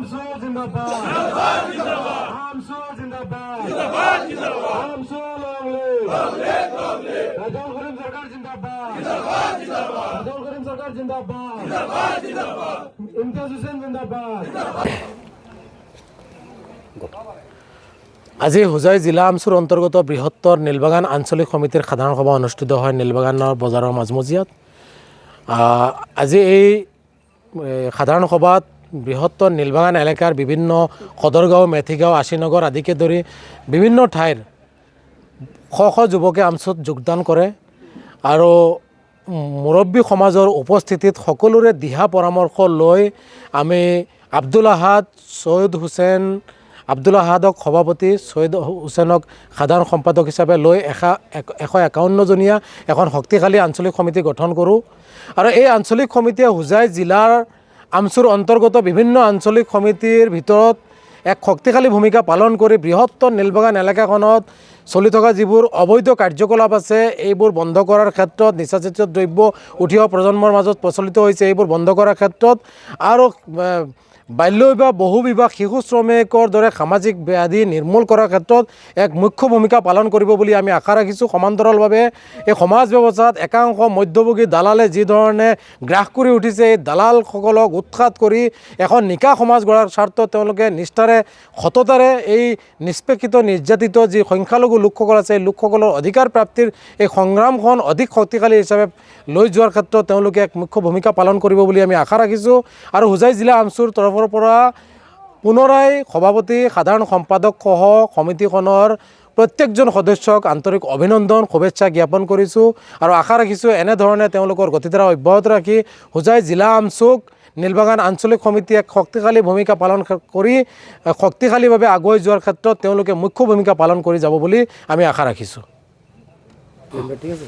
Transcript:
আমসো জিন্দাবাদ জিন্দাবাদ জিন্দাবাদ আমসো জিন্দাবাদ জিন্দাবাদ জিন্দাবাদ আমসো লং লিভ রাজল করিম সরকার জিন্দাবাদ জিন্দাবাদ জিন্দাবাদ রাজল করিম সরকার জিন্দাবাদ জিন্দাবাদ জিন্দাবাদ ইমতিয়াজ হোসেন জিন্দাবাদ আজি হোজাই জিলা আমচুৰ অন্তৰ্গত বৃহত্তৰ নীলবাগান আঞ্চলিক সমিতিৰ সাধাৰণ সভা অনুষ্ঠিত হয় নীলবাগানৰ বজাৰৰ মাজমজিয়াত। আজি এই সাধাৰণ সভাত বৃহত্তৰ নীলবাগান এলেকাৰ বিভিন্ন সদৰগাঁও, মেথিগাঁও, আশীনগৰ আদিকে ধৰি বিভিন্ন ঠাইৰ শ শ যুৱকে আমচুত যোগদান কৰে আৰু মুৰব্বী সমাজৰ উপস্থিতিত সকলোৰে দিহা পৰামৰ্শ লৈ আমি আব্দুল আহাদ, সৈয়দ হুছেইন আব্দুল আহাদক সভাপতি, সৈয়দ হুছেইনক সাধাৰণ সম্পাদক হিচাপে লৈ 151জনীয়া এখন শক্তিশালী আঞ্চলিক সমিতি গঠন কৰোঁ। আৰু এই আঞ্চলিক সমিতিয়ে হোজাই জিলাৰ আমচুৰ অন্তৰ্গত বিভিন্ন আঞ্চলিক সমিতিৰ ভিতৰত এক শক্তিশালী ভূমিকা পালন কৰি বৃহত্তৰ নীলবাগান এলেকাখনত চলি থকা যিবোৰ অবৈধ কাৰ্যকলাপ আছে এইবোৰ বন্ধ কৰাৰ ক্ষেত্ৰত, নিচাজাতীয় দ্ৰব্য উঠি অহা প্ৰজন্মৰ মাজত প্ৰচলিত হৈছে এইবোৰ বন্ধ কৰাৰ ক্ষেত্ৰত আৰু বাল্য বিবাহ, বহু বিবাহ, শিশু শ্ৰমিকৰ দৰে সামাজিক ব্যাধি নিৰ্মূল কৰাৰ ক্ষেত্ৰত এক মুখ্য ভূমিকা পালন কৰিব বুলি আমি আশা ৰাখিছোঁ। সমান্তৰালভাৱে এই সমাজ ব্যৱস্থাত একাংশ মধ্যভোগী দালালে যিধৰণে গ্ৰাস কৰি উঠিছে, এই দালালসকলক উৎখাত কৰি এখন নিকা সমাজ গঢ়াৰ স্বাৰ্থত তেওঁলোকে নিষ্ঠাৰে সততাৰে এই নিষ্পেষিত, নিৰ্যাতিত যি সংখ্যালঘু লোকসকল আছে এই লোকসকলৰ অধিকাৰ প্ৰাপ্তিৰ এই সংগ্ৰামখন অধিক শক্তিশালী হিচাপে লৈ যোৱাৰ ক্ষেত্ৰত তেওঁলোকে এক মুখ্য ভূমিকা পালন কৰিব বুলি আমি আশা ৰাখিছোঁ। আৰু হোজাই জিলা আমচুৰ তৰফৰ পৰা পুনৰাই সভাপতি, সাধাৰণ সম্পাদক সহ সমিতিখনৰ প্ৰত্যেকজন সদস্যক আন্তৰিক অভিনন্দন, শুভেচ্ছা জ্ঞাপন কৰিছোঁ আৰু আশা ৰাখিছোঁ এনেধৰণে তেওঁলোকৰ গতিধাৰা অব্যাহত ৰাখি হোজাই জিলা আমচুক নীলবাগান আঞ্চলিক সমিতিয়ে এক শক্তিশালী ভূমিকা পালন কৰি শক্তিশালীভাৱে আগুৱাই যোৱাৰ ক্ষেত্ৰত তেওঁলোকে মুখ্য ভূমিকা পালন কৰি যাব বুলি আমি আশা ৰাখিছোঁ। ঠিক আছে।